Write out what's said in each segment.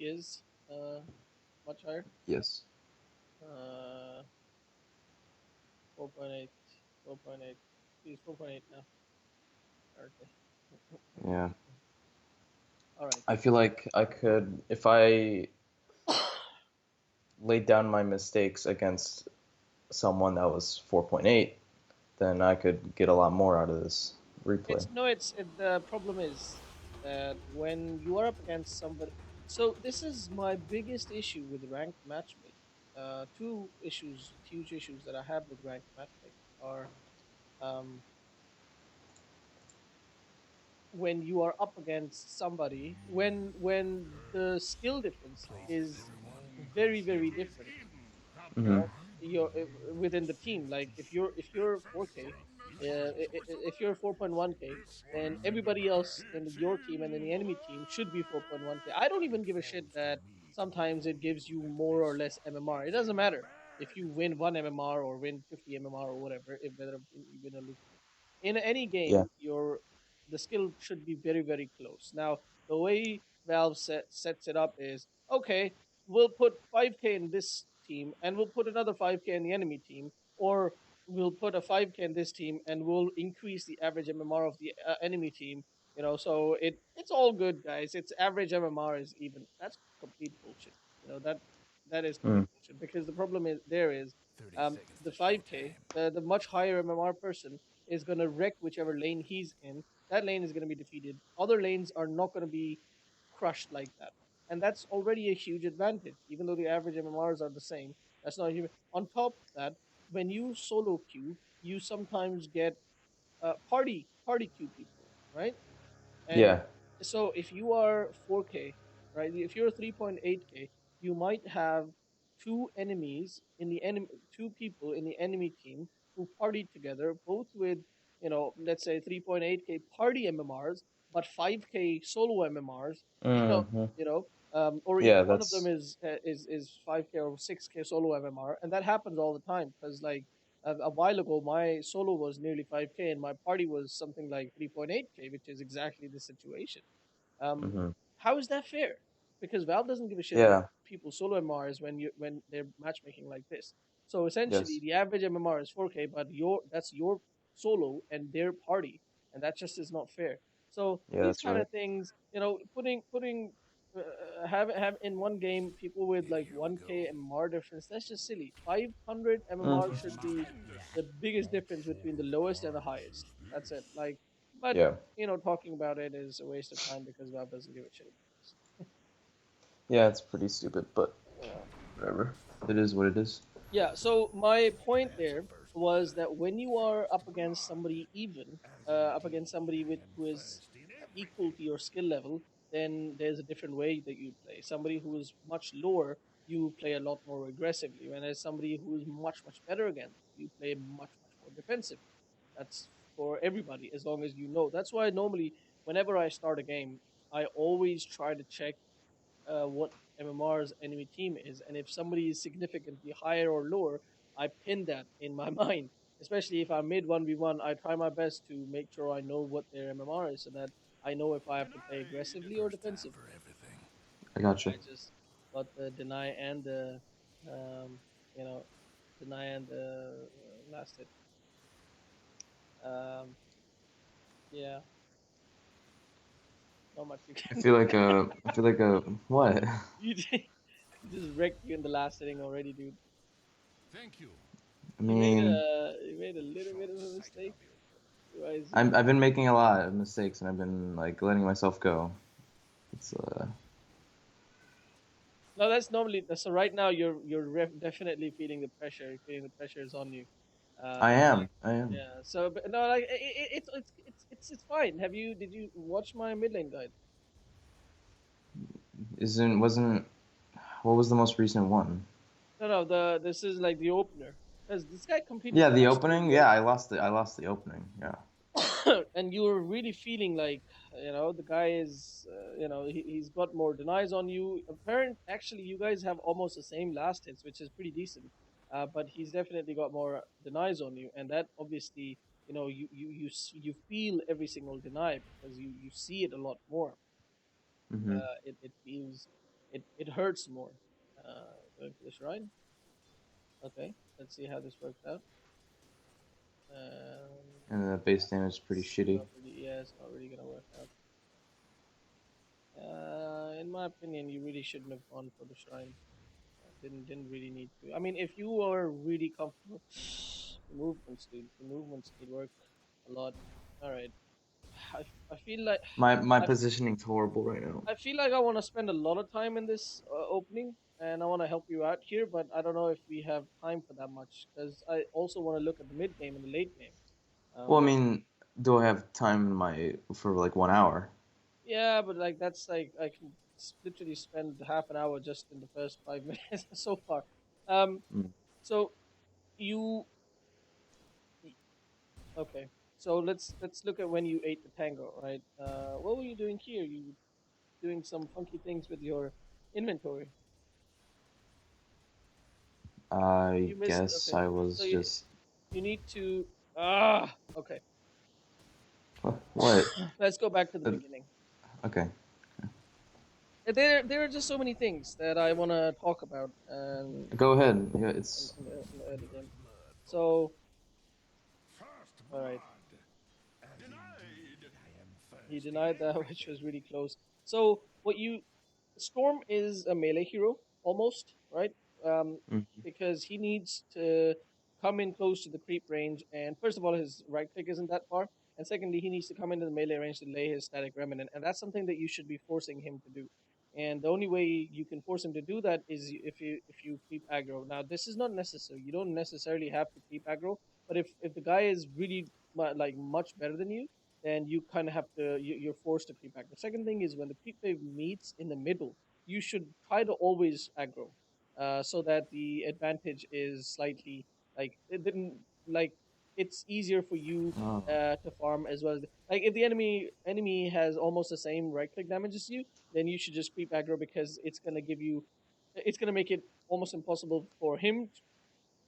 is much higher. Yes. Uh, 4.8, 4.8. He's 4.8 now. Okay. Yeah. All right. I feel like I could, if I laid down my mistakes against someone that was 4.8, then I could get a lot more out of this replay. The problem is that when you are up against somebody, so this is my biggest issue with ranked matchmaking. Two issues, huge issues that I have with ranked matchmaking are um, when you are up against somebody, when the skill difference is very different. You Hmm. know, you're within the team. Like if you're 4K, if you're 4.1K, then everybody else in your team and in the enemy team should be 4.1K. I don't even give a shit that sometimes it gives you more or less MMR. It doesn't matter if you win one MMR or win 50 MMR or whatever. If whether you win or lose, in any Yeah. game, your the skill should be very close. Now, the way Valve sets it up is okay. We'll put 5K in this team, and we'll put another 5K in the enemy team, or we'll put a 5K in this team, and we'll increase the average MMR of the enemy team. So it's all good, guys. It's average MMR is even. That's complete bullshit. That is Mm. complete bullshit because the problem is there is the 5K, the much higher MMR person is going to wreck whichever lane he's in. That lane is going to be defeated. Other lanes are not going to be crushed like that. And that's already a huge advantage, even though the average MMRs are the same. That's not huge. On top of that, when you solo queue, you sometimes get party queue people, right? And Yeah. so if you are 4K, right? If you're 3.8K, you might have two people in the enemy team who partied together, both with, let's say 3.8K party MMRs, but 5K solo MMRs. You know, Hmm. or even Yeah, one of them that's. is 5K or 6K solo MMR, and that happens all the time because like a while ago, my solo was nearly 5K and my party was something like 3.8K, which is exactly the situation. Um, Hmm. how is that fair? Because Valve doesn't give a shit about Yeah. people's solo MMRs when they're matchmaking like this. So essentially, Yes. the average MMR is 4K, but that's your solo and their party, and that just is not fair. So Yeah, these that's kind right. of things, putting have in one game people with like 1K MMR difference. That's just silly. 500 MMR Mm. should be the biggest difference between the lowest and the highest. That's it. Like, but Yeah. talking about it is a waste of time because Valve doesn't give a shit about this. Yeah, it's pretty stupid, but Yeah. whatever. It is what it is. Yeah. So my point there was that when you are up against somebody up against somebody who is equal to your skill level, then there's a different way that you play. Somebody who is much lower, you play a lot more aggressively. Whereas somebody who is much better against you play much more defensively. That's for everybody as long as you know. That's why normally whenever I start a game, I always try to check what MMR's enemy team is, and if somebody is significantly higher or lower, I pin that in my mind. Especially if I'm mid 1v1, I try my best to make sure I know what their MMR is, so that I know if I have to play aggressively or defensively. I gotcha. I just got the deny and the um, you know deny and the last hit. Um, yeah, not much you I can. feel like what? You just wrecked you in the last hitting already, dude. I You made mean, a little bit of a mistake. Why is it? I've been making a lot of mistakes and I've been like letting myself go. It's No, that's normally so. Right now, you're definitely feeling the pressure. You're feeling the pressure is on you. I Like, am. I am. yeah. So, but no, like it's fine. Did you watch my mid lane guide? Isn't wasn't what was the most recent one? No, no. This is like the opener because this guy completely Yeah, the crushed you in opening. the Yeah, opener. I lost the opening. Yeah. And you're really feeling like the guy is he's got more denies on you. Apparent actually you guys have almost the same last hits, which is pretty decent. But he's definitely got more denies on you, and that obviously you feel every single deny because you see it a lot more. Hmm. It feels. it hurts more. Going for the shrine. Okay, let's see how this works out. And the Yeah, base damage is pretty it's shitty. not really. Yeah, it's not really gonna work out. In my opinion, you really shouldn't have gone for the shrine. Didn't really need to. I mean, if you are really comfortable, the movements, dude, the movements need work a lot. All right, I feel like My I, positioning's horrible right now. I feel like I want to spend a lot of time in this opening, and I want to help you out here, but I don't know if we have time for that much because I also want to look at the mid game and the late game. Well, I Um, mean, do I have time in my for like 1 hour? yeah, but like that's like I can literally spend half an hour just in the first 5 minutes so far. Um, Mm. so you okay? So let's look at when you ate the tango, right? What were you doing here? You doing some funky things with your inventory. I You missed. guess Okay, I so was just you need to okay. what? Let's go back to the Uh, beginning. Okay, There are just so many things that I want to talk about go ahead. Yeah, in the early game. So all right, he denied that, which was really close. So what you Storm is a melee hero almost, right? mm, Because he needs to come in close to the creep range, and first of all, his right click isn't that far, and secondly, he needs to come into the melee range to lay his static remnant, and that's something that you should be forcing him to do. And the only way you can force him to do that is if you creep aggro. Now, this is not necessary. You don't necessarily have to creep aggro, but if the guy is really like much better than you, then you kind of have to you're forced to creep back. The second thing is when the creep wave meets in the middle, you should try to always aggro, so that the advantage is slightly like it didn't like it's easier for you oh, to farm as well as like if the enemy has almost the same right click damage as you, then you should just creep aggro because it's gonna make it almost impossible for him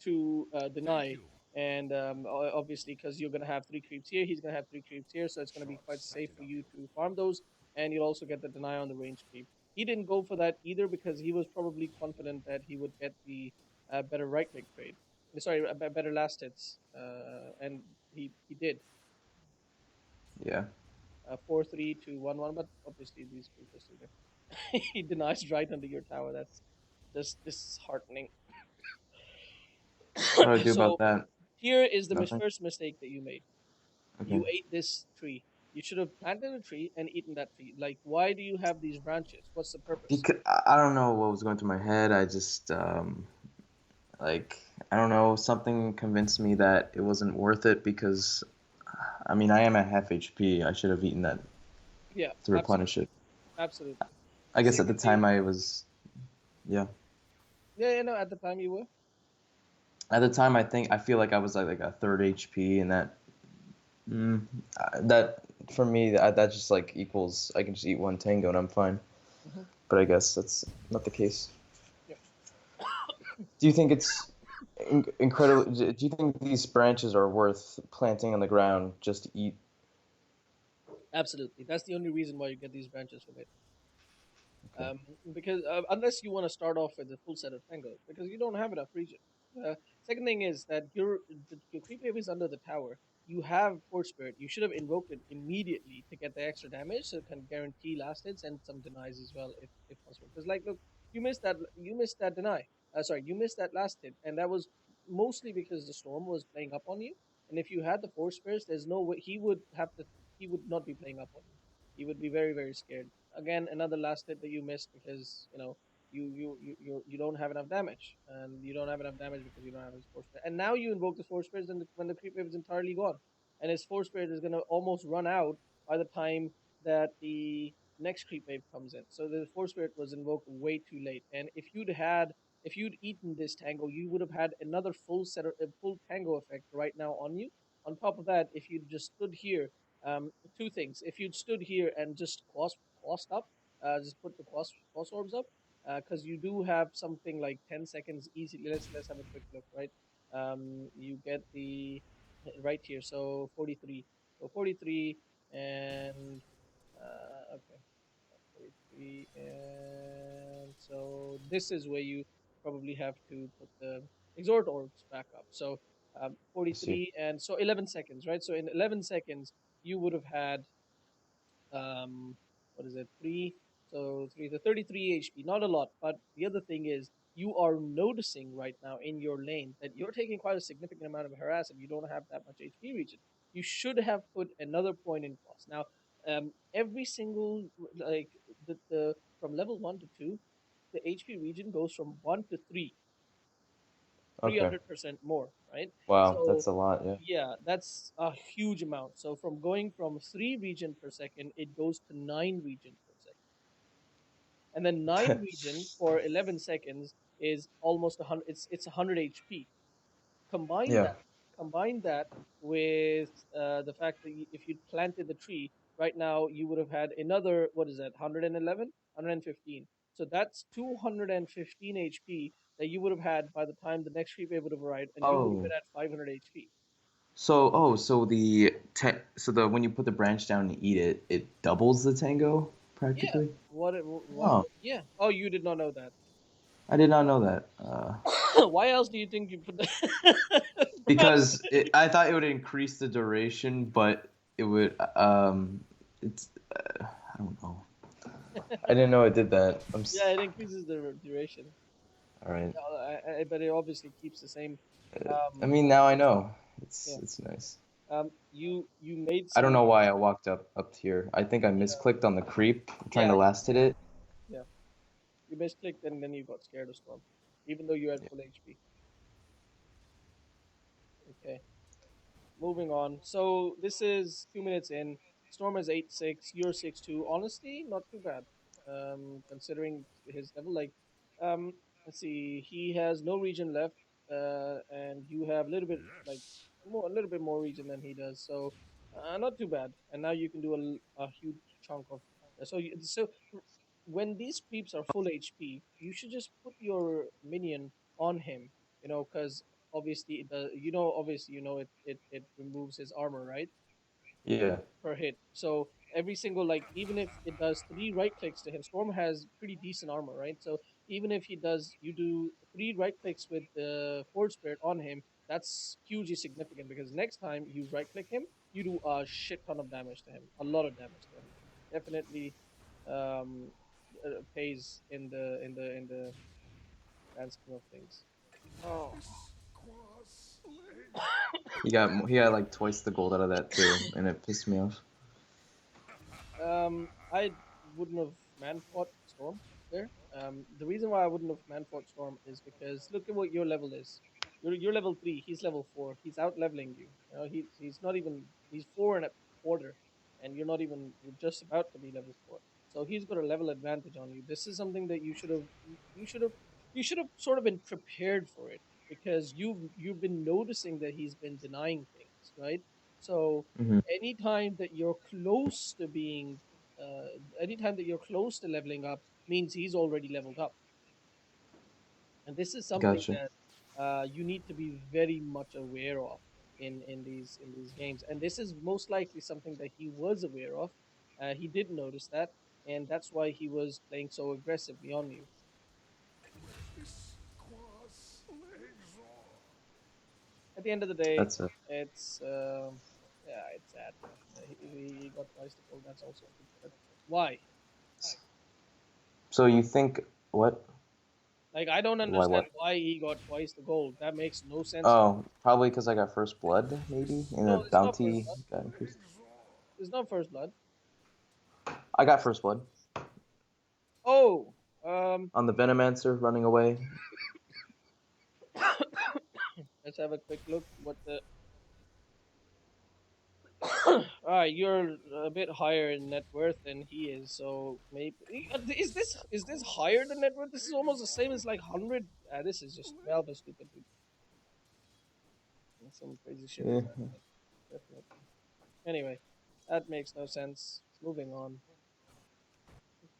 to deny. And obviously, because you're going to have three creeps here, he's going to have three creeps here, so it's going to be quite safe for you to farm those, and you'll also get the deny on the range creep. He didn't go for that either because he was probably confident that he would get the better right click trade. Sorry, better last hits, and he did yeah. 4-3 to 1-1, but obviously these creeps are still there. He denies right under your tower. That's just disheartening. What do I do about So that? here is the Nothing. first mistake that you made. Okay. You ate this tree. You should have planted a tree and eaten that tree. Like, why do you have these branches? What's the purpose? Because I don't know what was going through my head. I just like I don't know. Something convinced me that it wasn't worth it because I mean I am at half HP. I should have eaten that Yeah, to replenish absolutely, it. absolutely. I guess at the Secondly, time I was yeah. yeah, you know, at the time you were. At the time I feel like I was like a third HP and that for me that just like equals I can just eat one tango and I'm fine. Hmm. But I guess that's not the case. Yep, Do you think it's incredible? Do you think these branches are worth planting on the ground just to eat? absolutely. That's the only reason why you get these branches from it. Okay. um, because unless you want to start off with a full set of tangos, because you don't have enough region. Second thing is that your creep wave is under the tower. You have Force Spirit. You should have invoked it immediately to get the extra damage, so it can guarantee last hits and some denies as well, if possible. Because like, look, you missed that deny. Sorry, you missed that last hit, and that was mostly because the storm was playing up on you. And if you had the Force Spirits, there's no way he would not be playing up on you. He would be very scared. Again, another last hit that you missed because you don't have enough damage, and you don't have enough damage because you don't have his force spirit. And now you invoke the force spirit when the creep wave is entirely gone, and his force spirit is going to almost run out by the time that the next creep wave comes in. So the force spirit was invoked way too late. And if you'd eaten this tango, you would have had another full tango effect right now on you. On top of that, if you just stood here, two things. If you'd stood here and just quast up, just put the quast orbs up, because you do have something like 10 seconds easily. Let's have a quick look, right? You get the right here, so 43, so 43, and okay, HP, and so this is where you probably have to put the exhort orbs back up. So I see. 43, and so 11 seconds, right? So in 11 seconds, you would have had what is it, three? So three, the 33 HP, not a lot. But the other thing is, you are noticing right now in your lane that you're taking quite a significant amount of harass, and you don't have that much HP region. You should have put another point in cross. Now, every single like the from level 1 to 2, the HP region goes from 1 to 3, Okay. 300% more, right? Wow, So that's a lot. Yeah. yeah, that's a huge amount. So from going from 3 region per second, it goes to 9 region per second, and then 9 region for 11 seconds is almost 100. It's 100 HP. Combine Yeah. that, combine that with the fact that if you planted the tree right now, you would have had another, what is that, 111, 115. So that's 215 HP that you would have had by the time the next tree wave would have arrived, and you would have Oh. been at 500 HP. So when you put the branch down and eat it, it doubles the tango Yeah. practically. What? Oh, Yeah. Oh, you did not know that. I did not know that. Why else do you think you put the branch? I thought it would increase the duration, but it would. It's. I don't know. I didn't know it did that. Yeah, it increases the duration. All right. But it obviously keeps the same. I Um, mean, now I know. yeah. It's nice. You made I don't some. know why I walked up here. I think I Yeah. misclicked on the creep, trying Yeah. to last hit it. Yeah. You misclicked and then you got scared of storm, even though you had Yeah. full HP. Okay. Moving on. So this is 2 minutes in. Storm is 8-6. You're 6-2. Honestly, not too bad. Considering his level, like, let's see, he has no region left, and you have a little bit, like, more, a little bit more region than he does. So, not too bad. And now you can do a huge chunk of. So when these creeps are full HP, you should just put your minion on him. Because obviously obviously it removes his armor, right, Yeah. per hit. So every single, like, even if it does 3 right clicks to him, Storm has pretty decent armor, right? So even if you do 3 right clicks with the Forge Spirit on him, that's hugely significant, because next time you right click him, you do a shit ton of damage to him, a lot of damage to him. Definitely um pays in the grand scheme of things. Oh. He got like twice the gold out of that too, and it pissed me off. I wouldn't have man fought Storm there. The reason why I wouldn't have man fought Storm is because look at what your level is. You're level 3. He's level 4. He's out leveling you. He's not even, he's 4 and a quarter, and you're not even, you're just about to be level 4. So he's got a level advantage on you. This is something that you should have you should have sort of been prepared for it, because you've been noticing that he's been denying things, right? So Hmm. anytime that you're close to being uh, anytime that you're close to leveling up means he's already leveled up, and this is something Gotcha. that you need to be very much aware of in these games, and this is most likely something that he was aware of. He did notice that, and that's why he was playing so aggressively on you. At the end of the day, That's it. it's yeah, it's sad. He got twice the gold. That's also stupid. Why? So you think what? Like, I don't Why understand what? why he got twice the gold. That makes no sense to me. Oh, probably because I got first blood, maybe, and the No, it's not first bounty blood. got increased. It's not first blood. I got first blood Oh, on the Venomancer running away. let's have a quick look. What the? All right, you're a bit higher in net worth than he is, so maybe is this higher than net worth? This is almost the same as like 100. This is just Valve stupid, dude. Some crazy shit is Yeah. happening. Definitely. Anyway, that makes no sense. Moving on.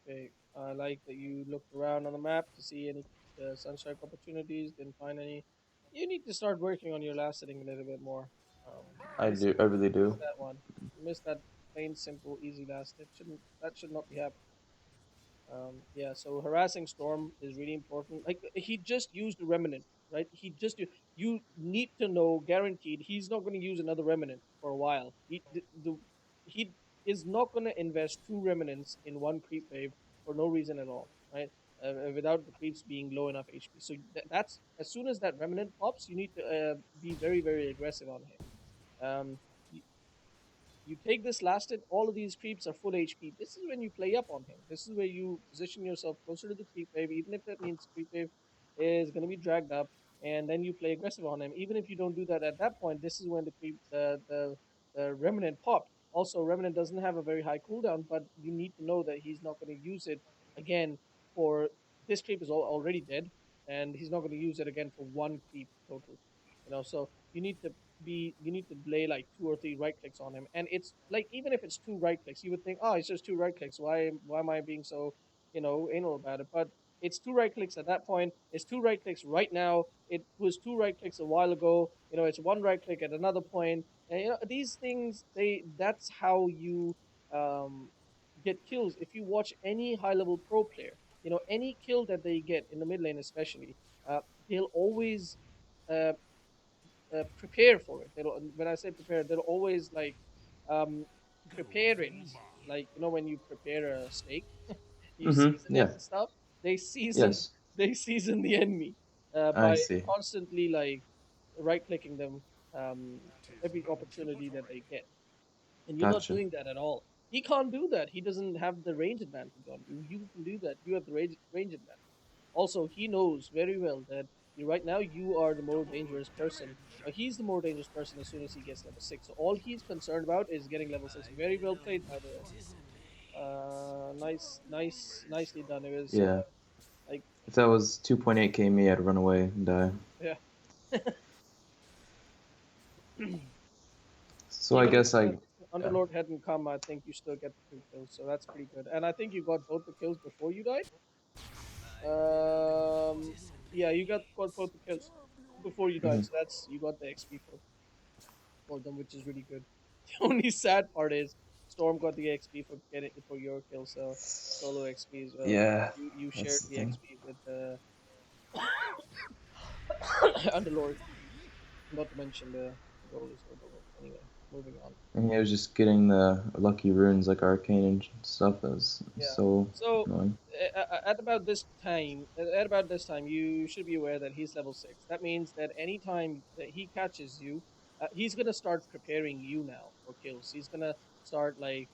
Okay, I like that you looked around on the map to see any sunstrike opportunities. Didn't find any. You need to start working on your last setting a little bit more. I Miss do. I really miss do. that one. You missed that plain, simple, easy last hit. Shouldn't that should not be happening. Yeah, so harassing Storm is really important. Like he just used the Remnant, right? You need to know, guaranteed, he's not going to use another Remnant for a while. He is not going to invest two Remnants in one creep wave for no reason at all, right? Without the creeps being low enough HP. So that's as soon as that Remnant pops, you need to be very aggressive on him. Um, you take this last hit, all of these creeps are full HP. This is when you play up on him. This is where you position yourself closer to the creep wave, even if that means creep wave is going to be dragged up, and then you play aggressive on him. Even if you don't do that at that point, this is when the Remnant popped. Also, Remnant doesn't have a very high cooldown, but you need to know that he's not going to use it again for this creep is already dead, and he's not going to use it again for one creep total. So you need to lay like two or three right clicks on him, and it's like even if it's two right clicks, you would think, oh, it's just two right clicks. Why am I being so anal about it? But it's two right clicks at that point. It's two right clicks right now. It was two right clicks a while ago. It's one right click at another point, and these things that's how you um get kills. If you watch any high level pro player, any kill that they get in the mid lane, especially, uh, they'll always uh, prepare for it. When I say prepare, they'll always like um, prepare it. Like when you prepare a steak, you Mm-hmm. season it Yeah. and stuff. They season Yes. they season the enemy I by see. constantly like right clicking them every opportunity that they get. And you're not Gotcha. doing that at all. He can't do that. He doesn't have the range advantage on you. You can do that. You have the range advantage. Also, he knows very well that right now you are the more dangerous person. He's the more dangerous person as soon as he gets level 6. So all he's concerned about is getting level 6. Very well played, by the way. Nicely done. It was Yeah. like, If that was 2.8k me, I'd run away and die. yeah. So I Even if guess I, the yeah. Underlord hadn't come, I think you still get the 2 kills. So that's pretty good. And I think you got both the kills before you died. Um, yeah, you got both the kills before you died. Mhm. So that's you got the XP for them, which is really good. The only sad part is Storm got the XP for getting for your kill, so solo XP as well. Yeah, You shared that's the the thing. XP with the Underlord, not to mention the goal as well. But anyway, moving on. And yeah, I was just getting the lucky runes like arcane and stuff. That was Yeah. so So annoying. at about this time, you should be aware that he's level 6. That means that anytime that he catches you, he's gonna start preparing you now for kills. He's gonna start like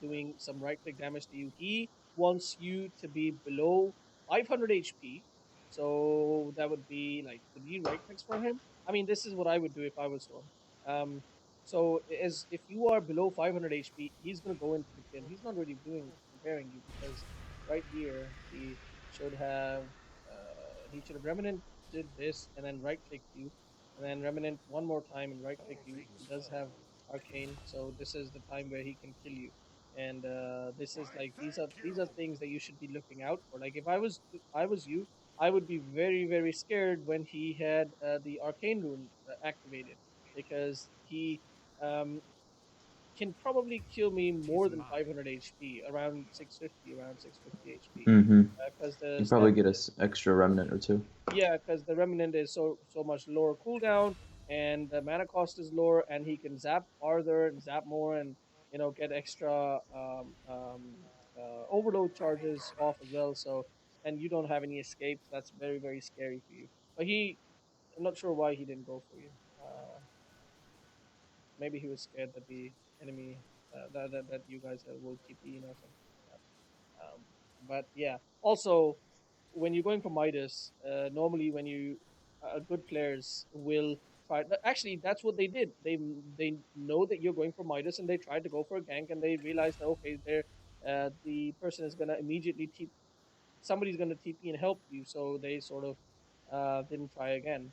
doing some right click damage to you. He wants you to be below 500 HP. So that would be like 3 right clicks for him. I mean, this is what I would do if I was Storm. Um, so as if you are below 500 HP, he's gonna go into the kill. He's not really doing preparing you because right here he should have Remnant did this and then right clicked you, and then Remnant one more time and right click you. He does have Arcane, so this is the time where he can kill you. And this is like these are things that you should be looking out for. Like if I was you, I would be very scared when he had the Arcane rune activated because he um, can probably kill me more than 500 HP, around 650 HP, Mm-hmm. because You the stat, probably get a extra remnant or two. yeah, because the Remnant is so much lower cooldown and the mana cost is lower, and he can zap farther and zap more, and get extra overload charges off as well. So and you don't have any escapes. That's very scary for you. But I'm not sure why he didn't go for you. Maybe he was scared that the enemy that you guys will TP in or something like that. But yeah, also when you're going for Midas, normally when you good players will try. Actually, that's what they did. They know that you're going for Midas, and they tried to go for a gank, and they realized that okay, the person is gonna immediately somebody's gonna TP and help you, so they sort of didn't try again,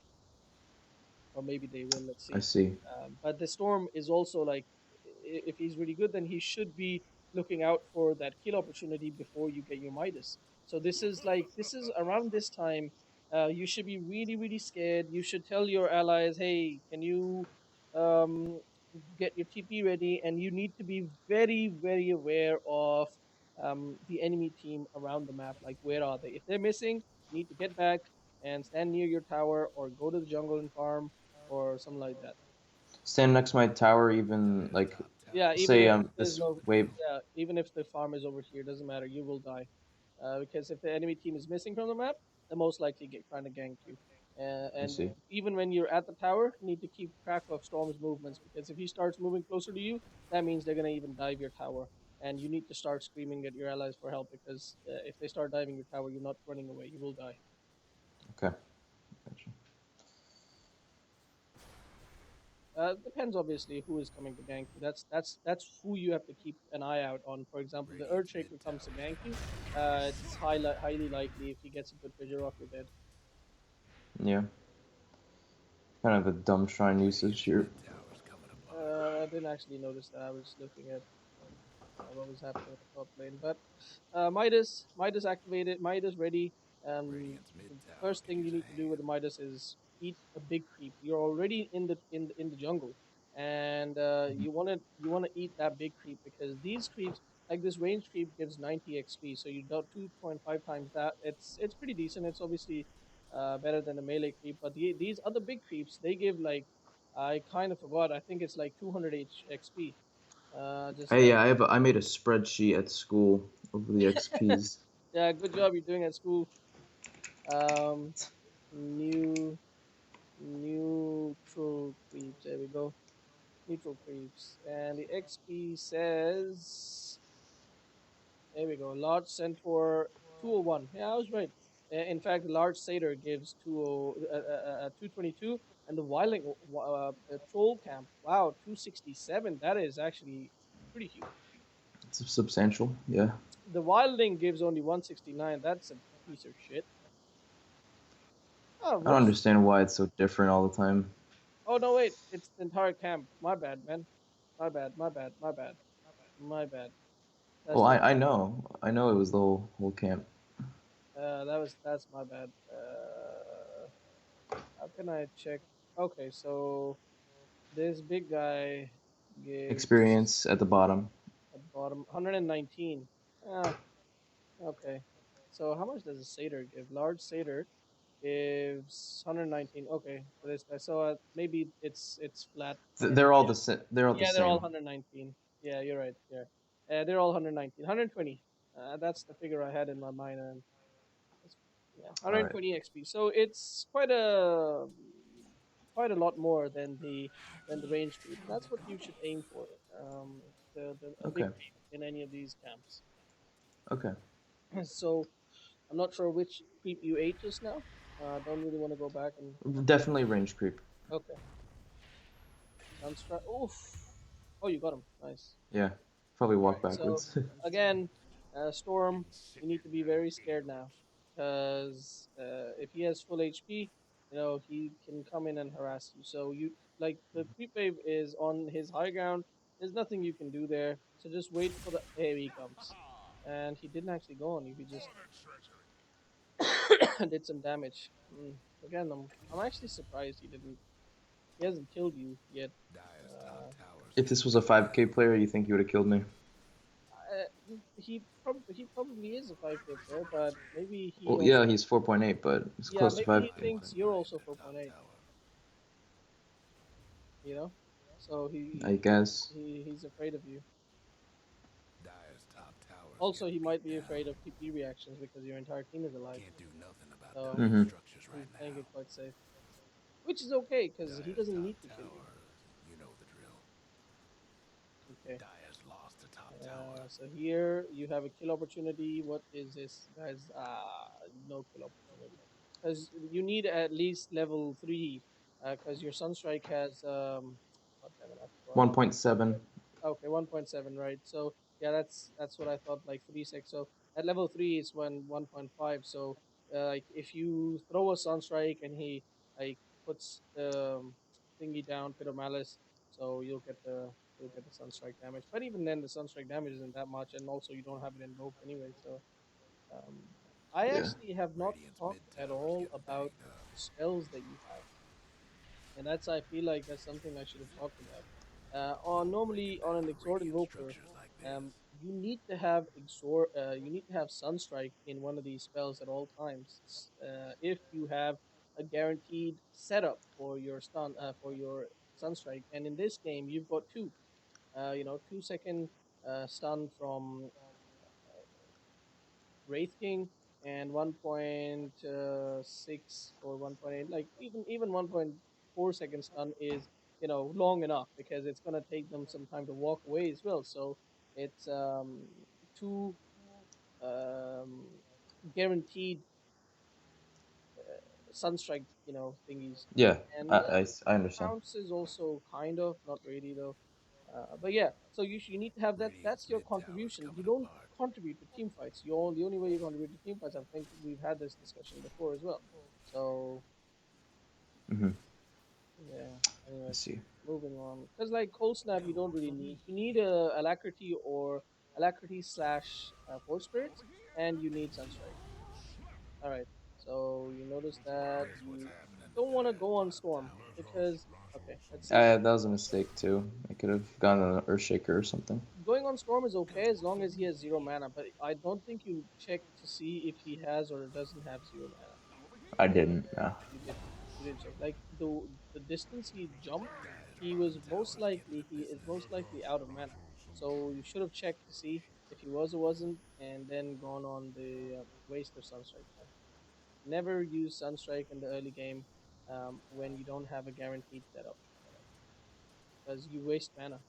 or maybe they will. Let's I see. see. But the Storm is also like, if he's really good, then he should be looking out for that kill opportunity before you get your Midas. So this is around this time. You should be really scared. You should tell your allies, hey, can you get your TP ready? And you need to be very aware of the enemy team around the map. Like, where are they? If they're missing, you need to get back and stand near your tower, or go to the jungle and farm, or something like that. Stand next to my tower, even like Yeah, even say if there's this no, wave. yeah, even if the farm is over here, doesn't matter. You will die, because if the enemy team is missing from the map, they're most likely trying to gank you. I And see. even when you're at the tower, you need to keep track of Storm's movements, because if he starts moving closer to you, that means they're gonna even dive your tower, and you need to start screaming at your allies for help, because if they start diving your tower, you're not running away. You will die. Okay, gotcha. Depends obviously who is coming to gank you. That's who you have to keep an eye out on. For example, the Earthshaker comes to gank you. It's highly likely if he gets a good vision off, you're dead. Yeah, kind of a dumb shrine usage here. I didn't actually notice that. I was looking at um, what was happening at the top lane. But Midas activated. Midas ready. The first thing you need to do with the Midas is eat a big creep. You're already in the jungle, and you wanna eat that big creep, because these creeps, like this range creep, gives 90 XP. So you got 2.5 times that. It's pretty decent. It's obviously better than the melee creep. But these other big creeps, they give like, I kind of forgot. I think it's like 200 XP. Just like, Yeah, I made a spreadsheet at school of the XPs. yeah, good job you're doing at school. Um, new neutral creeps. There we go. Neutral creeps, and the XP says, there we go. Large Centaur 201. Yeah, I was right. In fact, the large satyr gives 222, and the wildling, the troll camp, wow, 267. That is actually pretty huge. It's substantial. Yeah, The wildling gives only 169. That's a piece of shit. Oh, I don't whoops. understand why it's so different all the time. Oh no, wait. It's the entire camp. My bad, man. My bad. My bad. My bad. My bad. That's Well, the I know it was the whole camp. that's my bad. How can I check? Okay, so this big guy gives Experience at the bottom. at the bottom 119. Ah, okay. So how much does a satyr give? Large satyr gives 119. Okay, for this guy. So maybe it's flat. They're all they're all the Yeah, they're all same. 119. Yeah, you're right. Yeah, they're all 119. 120. That's the figure I had in my mind, and that's, yeah, All right. 120 XP. So it's quite a lot more than the range creep. That's what you should aim for. The a big Okay. creep in any of these camps. Okay. So I'm not sure which creep you ate just now. Don't really want to go back and Definitely range creep. okay. Sunstrike. Oof. Oh, you got him. Nice. Yeah. Probably All walk right. So backwards. again, Storm, you need to be very scared now, because if he has full HP, he can come in and harass you. So you, like, the creep wave is on his high ground. There's nothing you can do there. So just wait for the. Here he comes, and he didn't actually go on you. He just did some damage. Again, I'm actually surprised he didn't. He hasn't killed you yet. Uh, If this was a 5K player, you think he would have killed me? he probably is a 5K player, but maybe he Well, yeah, also, he's 4.8, but he's yeah, close to maybe he 5K. thinks you're also 4.8. You know, so I guess. he's afraid of you. Also, he might be afraid of TP reactions because your entire team is alive. So Mm-hmm. he's playing it quite safe, which is okay because he doesn't need to kill you. Okay. So here you have a kill opportunity. What is this, guys? No kill opportunity, because you need at least level 3. Because your Sunstrike has God damn it, I forgot. 1.7. Okay, 1.7, right? So yeah, that's what I thought. Like 3 6. So at level 3 is when 1.5. So like if you throw a Sunstrike and he like puts the thingy down, Pit of Malice, so you'll get the Sunstrike damage. But even then, the Sunstrike damage isn't that much, and also you don't have it invoked anyway. So um, I Yeah. actually have not talked at all about the spells that you have, and I feel like that's something I should have talked about. Normally on an Exhort Invoker, you need to have you need to have Sunstrike in one of these spells at all times. If you have a guaranteed setup for your Sunstrike, and in this game you've got two. 2 second stun from Wraith King and 1.6 or 1.8, like even 1.4 second stun is long enough because it's gonna take them some time to walk away as well. So it's two um, guaranteed Sunstrike thingies, Yeah, and I, yeah, I, I understand. Pounce is also kind of not really though. But yeah, so you need to have that. That's your contribution. You don't contribute to team fights. The only way you contribute to team fights. I think we've had this discussion before as well. So Hmm. yeah. I Anyways, see. moving on. Because like cold snap, you don't really need. You need a alacrity or alacrity slash force spirits, and you need sunstrike. All right. So you notice that you don't want to go on storm because okay, let's see. That was a mistake too. I could have gone on an Earthshaker or something. Going on Storm is okay as long as he has zero mana, but I don't think you check to see if he has or doesn't have zero mana. I didn't. No. You didn't. You didn't check. Like the distance he jumped, he is most likely out of mana. So you should have checked to see if he was or wasn't, and then gone on the waste of Sunstrike time. Never use Sunstrike in the early game when you don't have a guaranteed setup, because you waste mana.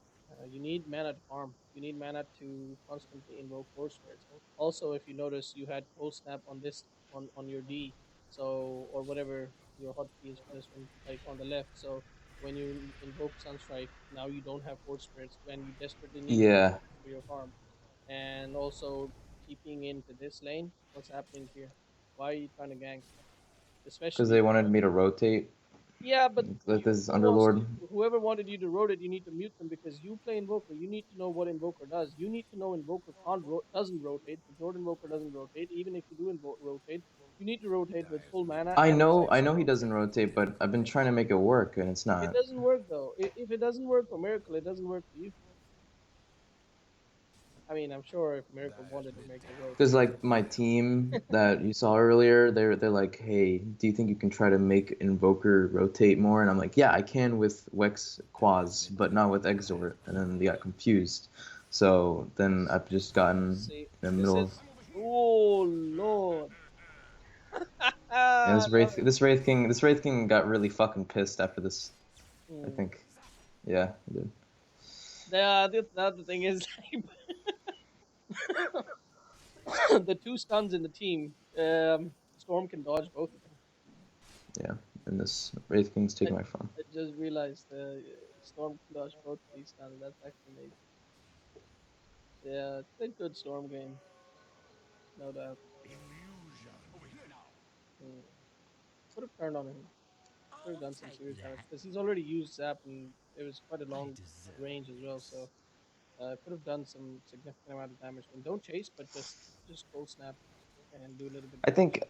You need mana to farm. You need mana to constantly invoke force spirits. Also, if you notice, you had cold snap on this on your D, so or whatever your hotkey is for this one, like on the left. So when you invoke Sunstrike, now you don't have force spirits when you desperately need Yeah, for your farm. And also TPing into this lane. What's happening here? Why are you trying to gank? because Especially they wanted me to rotate. yeah, but Like this wants Underlord. whoever wanted you to rotate, you need to mute them because you play Invoker. You need to know what Invoker does. You need to know Invoker doesn't rotate. The Jordan Invoker doesn't rotate. Even if you do rotate, you need to rotate with full mana I and know, five I know he seconds. doesn't rotate, but I've been trying to make it work, and it's It not. doesn't work though. If it doesn't work for Miracle, it doesn't work for you. I mean, I'm sure if Miracle wanted to make it work, Because like my team that you saw earlier, they're like, hey, do you think you can try to make Invoker rotate more? And I'm like, yeah, I can with Wex Quaz, but not with Exort. And then they got confused. So then I've just gotten see, in the this middle of. is oh lord. And I love it. This Wraith King got really fucking pissed after this. I Hmm. think, yeah, he did. The other thing is the two stuns in the team. Storm can dodge both of them. Yeah, and this Wraith King's I, taking my farm. I just realized Storm can dodge both of these stuns. That's actually amazing. Yeah, it's a good Storm game, no doubt. Mm. Could have turned on him. Could have done some serious damage because he's already used Zap and it was quite a long range as well. So could have done some significant amount of damage. And don't chase, but just cold snap and do a little bit I damage.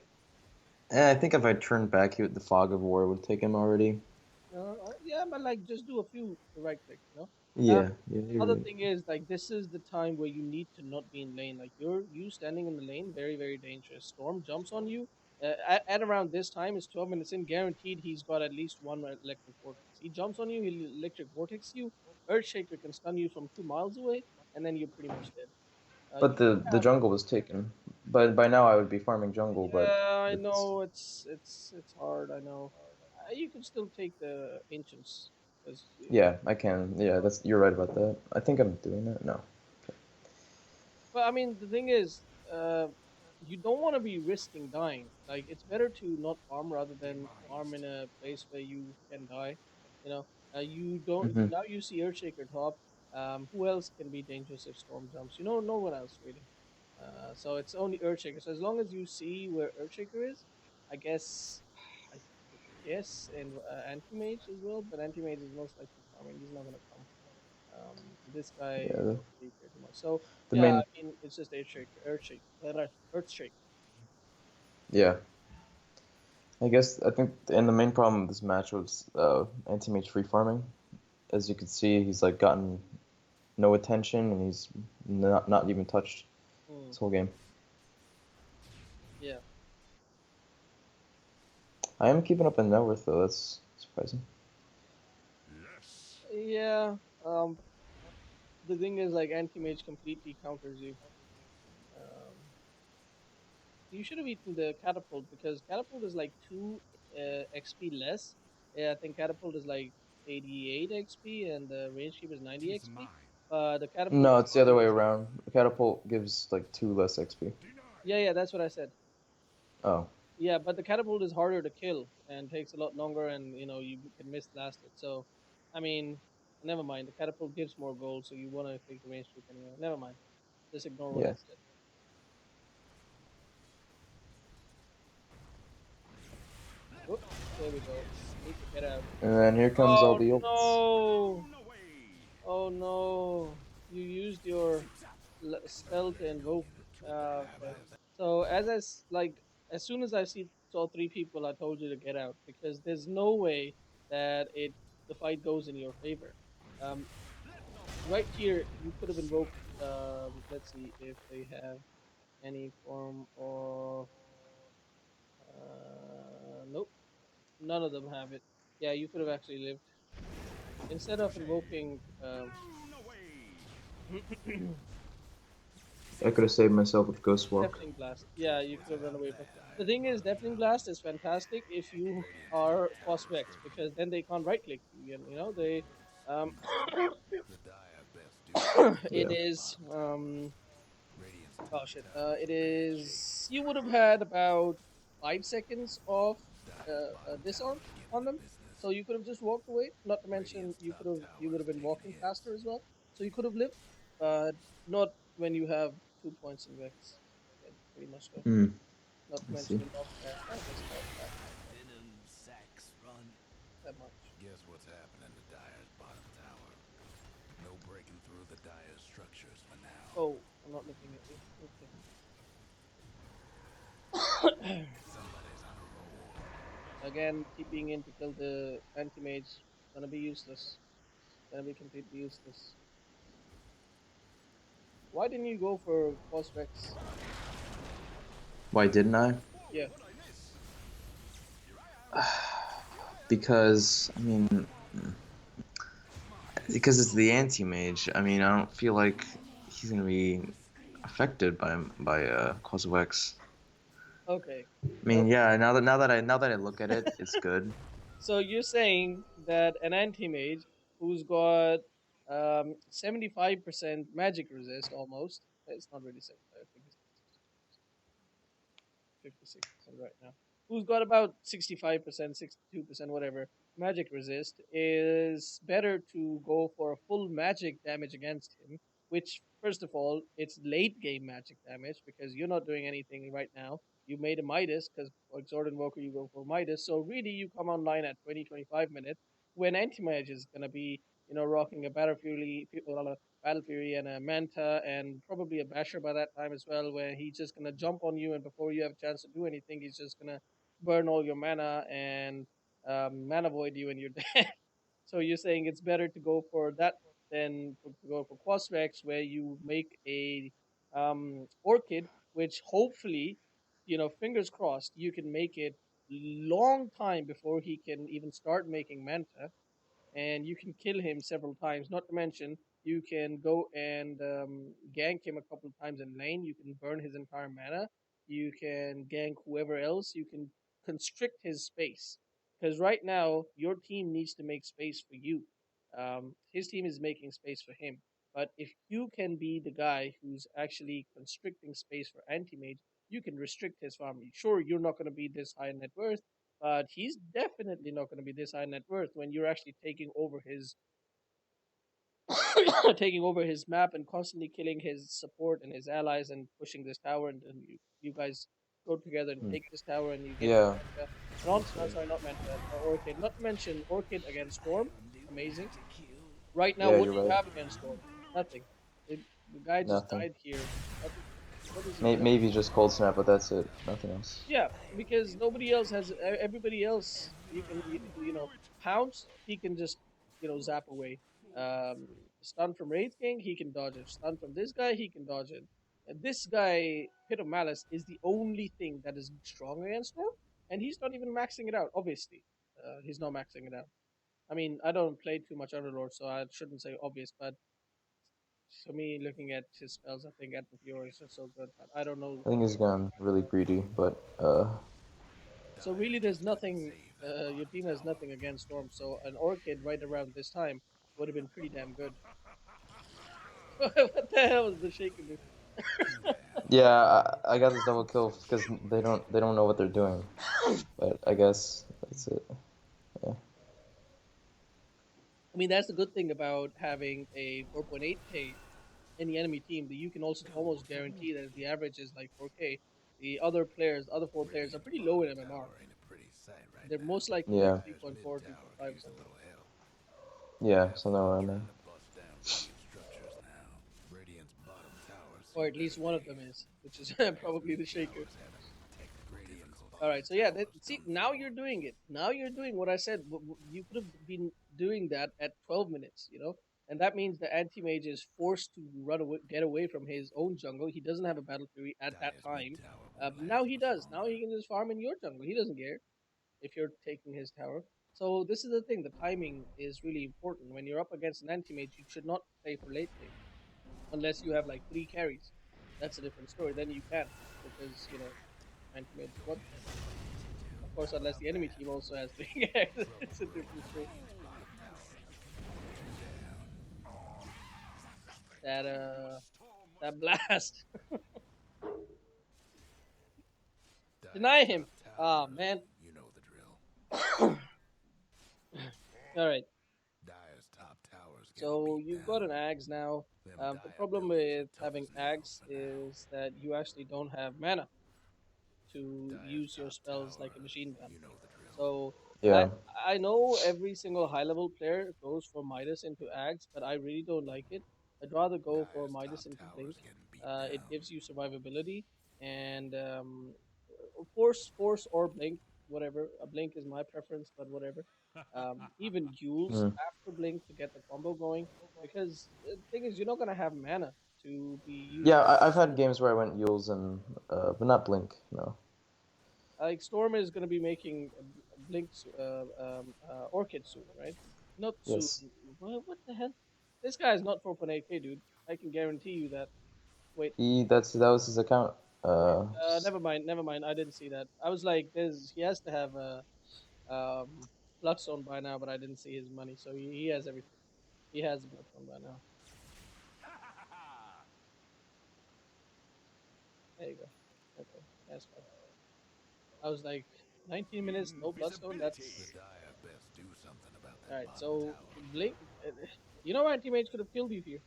think, I think if I turned back, the Fog of War would take him already. Yeah, but like just do a few right clicks, Yeah, yeah, you're Other right. thing is like this is the time where you need to not be in lane. Like you standing in the lane, very very dangerous. Storm jumps on you. At around this time, it's 12 minutes in. Guaranteed, he's got at least one electric vortex. He jumps on you, he'll electric vortex you. Earthshaker can stun you from 2 miles away, and then you're pretty much dead. But You the have jungle was taken. But by now I would be farming jungle. But yeah, I it's know it's hard. I know. You can still take the ancients because yeah, I can. Yeah, that's you're right about that. I think I'm doing that. No. but I mean, the thing is, you don't want to be risking dying. Like, it's better to not farm rather than farm in a place where you can die. You don't. Hmm. Now you see Earthshaker top. Who else can be dangerous if Storm jumps? No one else really. So it's only Earthshaker. So as long as you see where Earthshaker is, I guess, I guess, and Anti-Mage as well. But Anti-Mage is most likely farming. He's not gonna come. This guy Yeah. don't really care too much. So The yeah, main. I mean it's just earth shake. Yeah. I guess I think and the main problem of this match was anti-mage free farming. As you could see, he's like gotten no attention, and he's not even touched Hmm. this whole game. Yeah. I am keeping up in net worth though. That's surprising. Yeah. Um. The thing is, like, anti-mage completely counters you. You should have eaten the catapult because catapult is like 2 XP less. Yeah, I think catapult is like 88 XP and the range keep is 90 XP. The catapult No, is it's the other way harder. around. Catapult gives like 2 less XP. Yeah, yeah, that's what I said. Oh, Yeah, but the catapult is harder to kill and takes a lot longer, and you can miss blast it. So, I mean, never mind. The catapult gives more gold, so you want to take the range sweep anyway. Never mind. Just ignore what I yeah. said. Whoop, there we go. Need to get out. And then here comes all Oh the ults. no! Oh no! You used your spell to invoke. Okay. So as soon as saw 3 people, I told you to get out because there's no way that the fight goes in your favor. Um, right here, you could have invoked. Let's see if they have any form of. Nope, none of them have it. Yeah, you could have actually lived instead of invoking. I could have saved myself with Ghost Walk. Deafening Blast. Yeah, you could have run away. But the thing is, Deafening Blast is fantastic if you are Phosphex because then they can't right click you. They. Um, it Yeah. is. Oh shit. It is. You would have had about 5 seconds of disarm on them, so you could have just walked away. Not to mention, you would have been walking faster as well, so you could have lived, but not when you have 2 points in Vex. Yeah, pretty much go. Hmm. Not to I mention see. the knockback. I guess knockback not that much. Oh, I'm not looking at you. Okay. Again, TPing in to kill the anti-mage. Gonna be useless. Gonna be completely useless. Why didn't you go for Phosphex? Why didn't I? Yeah. Because I mean, because it's the anti-mage. I mean, I don't feel like he's gonna be affected by Cause of X. Okay. I mean, Okay. yeah. Now that I look at it, it's good. So you're saying that an anti-mage who's got 75% magic resist almost. It's not really 75. I think it's 56% right now. Who's got about 65%, 62%, whatever, magic resist, is better to go for a full magic damage against him, which, first of all, it's late game magic damage because you're not doing anything right now. You made a Midas because for Exhort Invoker you go for Midas. So really you come online at 20, 25 minutes when Anti-Mage is going to be, rocking a Battle Fury and a Manta and probably a Basher by that time as well, where he's just gonna jump on you and before you have a chance to do anything, he's just gonna burn all your mana and mana void you and you're dead. So you're saying it's better to go for that than to go for Quasrex, where you make a Orchid, which hopefully, fingers crossed, you can make it long time before he can even start making Manta and you can kill him several times. Not to mention, you can go and gank him a couple of times in lane. You can burn his entire mana. You can gank whoever else. You can constrict his space. Because right now, your team needs to make space for you. His team is making space for him. But if you can be the guy who's actually constricting space for anti-mage, you can restrict his farm. Sure, you're not going to be this high net worth, but he's definitely not going to be this high net worth when you're actually taking over his taking over his map and constantly killing his support and his allies and pushing this tower and you guys go together and Hmm. take this tower and you get Yeah, Manta. that's right. Sorry, not Manta, Orchid. Not to mention Orchid against Storm, amazing. Right now, Yeah, what you're do you right. have against Storm? Nothing. The guy just Nothing. died here. What does he have? Maybe just Cold Snap, but that's it. Nothing else. Yeah, because nobody else has. Everybody else, you can pounce. He can just zap away. Stun from Wraith King, he can dodge it. Stun from this guy, he can dodge it. And this guy, Pit of Malice, is the only thing that is strong against Storm, and he's not even maxing it out. Obviously, he's not maxing it out. I mean, I don't play too much Underlord, so I shouldn't say obvious, but for me, looking at his spells, I think Etna Fury is just so good. But I don't know. I think he's gone really greedy, but So really, there's nothing. Your team has nothing against Storm, so an Orchid right around this time would have been pretty damn good. What the hell was the shaking do? yeah, I got this double kill because they don't know what they're doing. But I guess that's it. Yeah. I mean, that's the good thing about having a 4.8k in the enemy team. That you can also almost guarantee that if the average is like 4k, the other players, the other four players, are pretty low in MMR. They're most likely like Yeah. 3.4, 3.5 or something. Yeah. Something around there. Or at least one of them is, which is probably the Shaker. All right, so yeah, see, now you're doing it. Now you're doing what I said. You could have been doing that at 12 minutes, and that means the anti mage is forced to run away, get away from his own jungle. He doesn't have a battle fury at that time. Now he does. Now he can just farm in your jungle. He doesn't care if you're taking his tower. So this is the thing. The timing is really important. When you're up against an anti mage, you should not play for late game unless you have like three carries. That's a different story. Then you can because anti mage is one. Of course, unless the enemy team also has three carries, it's a different story. That blast, deny him. Ah man. All right. So you've got an Axe now. The problem with having Axe is that you actually don't have mana to use your spells like a machine gun. So I Yeah. I know every single high level player goes for Midas into Axe, but I really don't like it. I'd rather go for Midas into Blink. It gives you survivability and force or Blink, whatever. A Blink is my preference, but whatever. Even Yules Mm. after Blink to get the combo going, because the thing is, you're not gonna have mana to be Yeah. using. I've had games where I went Yules and but not Blink. No. Like Storm is going to be making Blink Orchid soon, right? Not soon. Yes. What the hell? This guy is not 4.8k, dude. I can guarantee you that. Wait, That was his account. never mind, never mind. I didn't see that. I was like, there's he has to have a Bloodstone by now, but I didn't see his money, so he has everything. He has Bloodstone by now. There you go. Okay, that's fine. I was like, 19 minutes, no Bloodstone. That's all right. So Blink, you know, my teammates could have killed you here.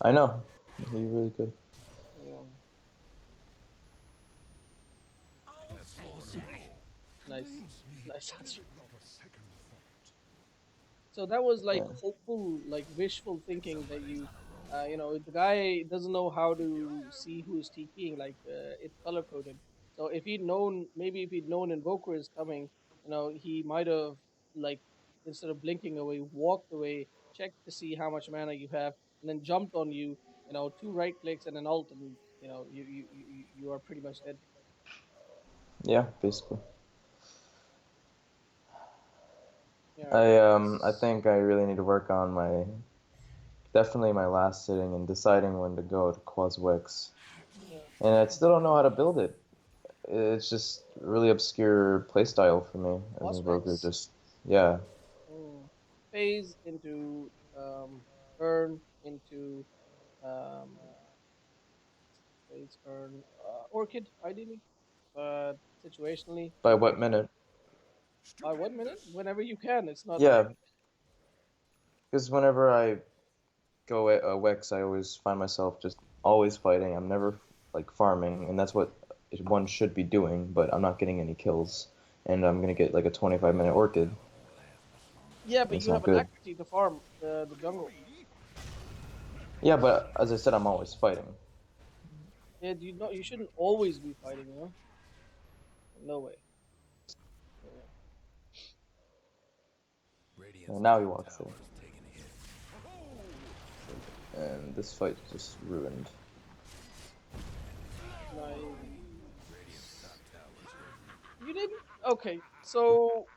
I know. He really could. Yeah. Nice, nice answer. So that was like Yeah. hopeful, like wishful thinking that the guy doesn't know how to see who's TPing. Like it's color coded. So if he'd known, maybe if he'd known Invoker is coming, he might have like instead of blinking away, walked away, checked to see how much mana you have, and then jumped on you. Two right clicks and an ult, and you are pretty much dead. Yeah. Basically. All right. I think I really need to work on my definitely my last sitting and deciding when to go to Quaswex. Yeah. And I still don't know how to build it. It's just really obscure playstyle for me as an invoker. Prospects. Just yeah, Phase into earn into um, phase earn orchid ideally, but situationally by what minute? by 1 minute whenever you can. It's not like Yeah, because whenever I go Wex, I always find myself just always fighting. I'm never like farming, and that's what one should be doing. But I'm not getting any kills, and I'm gonna get like a 25-minute orchid, and yeah, but it's you not have good. alacrity to farm the jungle. Yeah, but as I said, I'm always fighting. Yeah, you shouldn't always be fighting. No way. Yeah. And now he walks in. and this fight just ruined. Nice. You didn't? Okay, so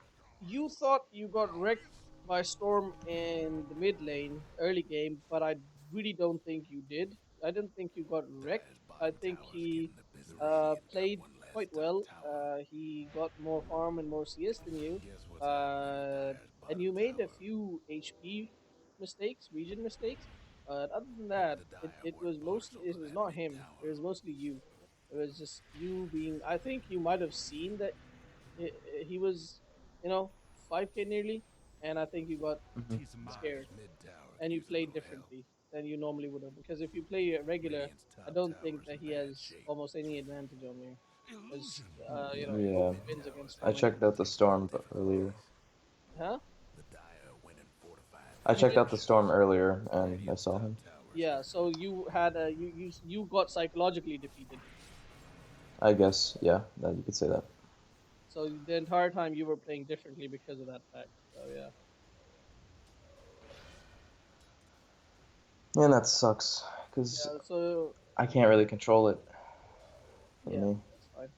you thought you got wrecked by Storm in the mid lane early game, but I really don't think you did. I don't think you got wrecked. I think he played quite well. He got more farm and more CS than you, uh, and you made a few HP mistakes, region mistakes. But other than that, it was mostly it was not him. It was mostly you. It was just you being. I think you might have seen that he, he was, 5K nearly, and I think you got Hmm. scared and you played differently than you normally would have. Because if you play a regular, I don't think that he has almost any advantage on you. Because he Yeah, only wins against I Storm and checked out the storm earlier. huh? I You checked did. out the storm earlier, and I saw him. Yeah. So you had a you got psychologically defeated. I guess, yeah, that you could say that. So the entire time you were playing differently because of that fact. So yeah. And that sucks, because Yeah. So I can't really control it for yeah, me. that's fine.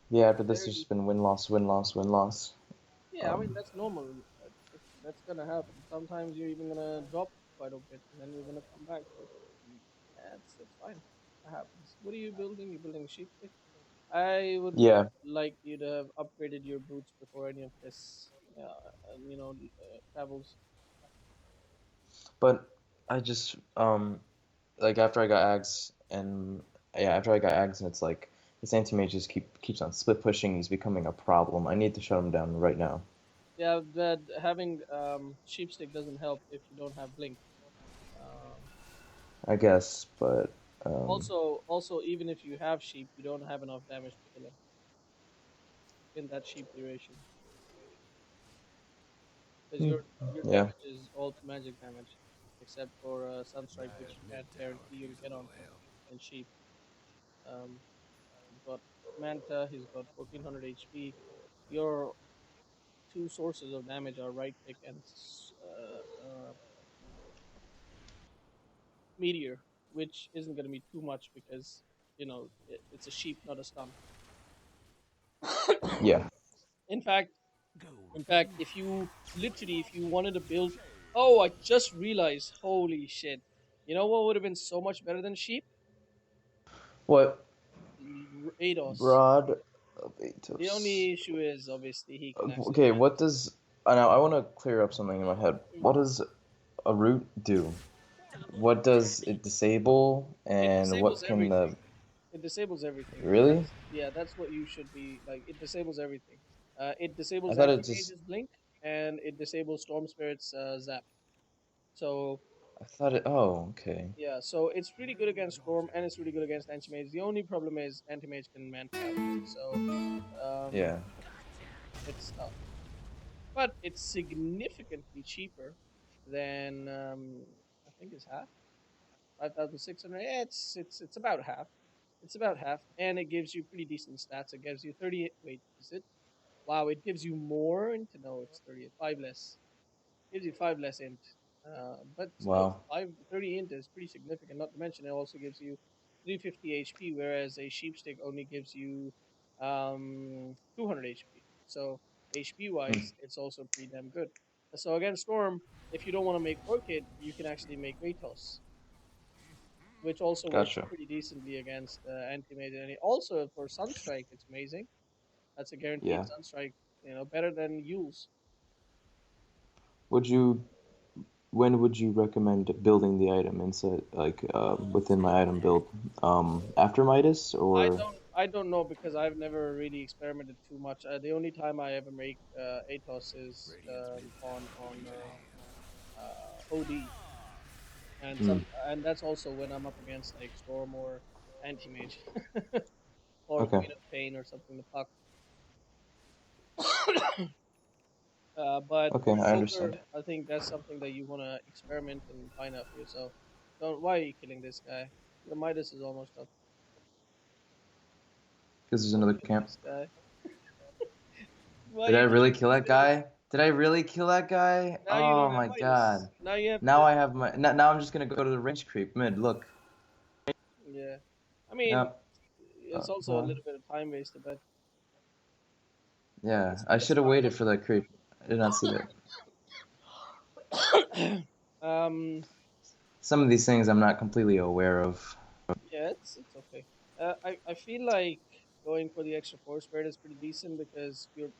Yeah, after this, Very it's just easy. been win loss, win loss, win loss. Yeah, I mean that's normal. That's gonna happen. Sometimes you're even gonna drop quite a bit, and then you're gonna come back. So yeah, it's fine. That happens. What are you building? You're building a sheep stick. I would Yeah, like you to have upgraded your boots before any of this, travels. but I just like after I got Ags and yeah, after I got Ags and it's like this anti-mage just keeps on split pushing. He's becoming a problem. I need to shut him down right now. Yeah, that having sheep stick doesn't help if you don't have blink. Um, I guess, but um, also, even if you have sheep, you don't have enough damage to kill him in that sheep duration. Because your yeah. damage is all to magic damage, except for Sunstrike, which you can't guarantee you'll get on him. And Sheep, um, he's got Manta, he's got 1400 HP. Your two sources of damage are right click and Meteor, which isn't going to be too much because it's a sheep, not a stun. Yeah. In fact, if you wanted to build, oh, I just realized, holy shit! You know what would have been so much better than sheep? What? Ados. Broad of The Atos. only issue is obviously he can actually Okay, man. what does now I want to clear up something in my head. What does a root do? What does it disable, It and what disables can everything. the It disables everything. really? That's what you should be like. It disables everything. It I disables thought it anti just mage's blink and it disables storm spirit's zap. So I thought it. Oh, okay. yeah, so it's really good against storm and it's really good against anti mage. The only problem is anti mage can man tap. So um, Yeah. it's tough, but it's significantly cheaper than I think it's half. 5,600. Yeah, it's about half. It's about half, and it gives you pretty decent stats. It gives you 30. Wait, is it? Wow, it gives you more into no, it's 30. Five less. Gives you five less int. But still, Wow. 30 int is pretty significant. Not to mention, it also gives you 350 HP, whereas a sheepstick only gives you 200 HP. So HP Hmm. wise, it's also pretty damn good. So against Storm, if you don't want to make Orchid, you can actually make Kratos, which also works Gotcha. pretty decently against anti-mage. And also for Sunstrike, it's amazing. That's a guaranteed Yeah. Sunstrike. Better than Yule's. Would you? When would you recommend building the item inside, like within my item build? After Midas or? I don't know because I've never really experimented too much. The only time I ever make Atos is on OD, and Hmm. and that's also when I'm up against like Storm or Anti Mage or Okay. Queen of Pain or something to puck. But Okay, I Invoker, understand. I think that's something that you want to experiment and find out for yourself. Don't. Why are you killing this guy? Your Midas is almost up. Because there's Don't another kill camp. this guy. Why are Did I you really killing kill this that guy? guy? Did I really kill that guy? Now you Oh don't have my minus. god. Now you have Now to. I have my. Now I'm just gonna go to the range creep mid. Look. Yeah. I mean, Yep. it's also a Well, little bit of time wasted, but yeah. it's I kind of should have smart. waited for that creep. I did not see that. um. Some of these things I'm not completely aware of. Yeah, it's okay. I feel like going for the extra force spread is pretty decent because you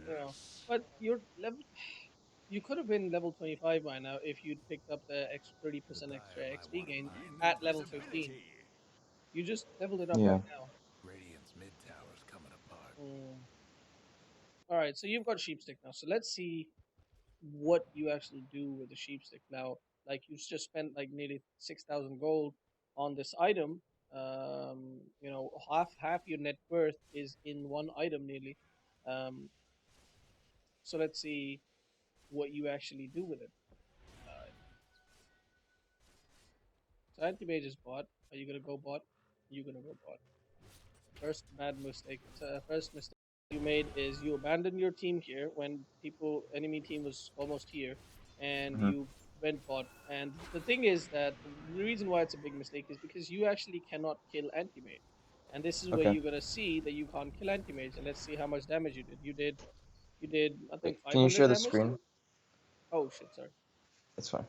know, but you're level. You could have been level 25 by now if you'd picked up the 30% extra XP gain at level 15. You just leveled it up right Yeah. now. Mm. All right, so you've got sheep stick now. So let's see what you actually do with the sheep stick now. Like you've just spent like nearly 6,000 gold on this item. Half your net worth is in one item nearly. Um, so let's see what you actually do with it. Uh, so anti mage is bot. Are you gonna go bot? You're gonna go bot. First bad mistake. First mistake you made is you abandoned your team here when enemy team was almost here, and Hmm. you went bot. And the thing is that the reason why it's a big mistake is because you actually cannot kill anti-mage, and this is where Okay. you're gonna see that you can't kill anti-mage. And let's see how much damage you did. You did I Wait, think can you 500 share the damage to screen? him. Oh shit, sorry. It's fine.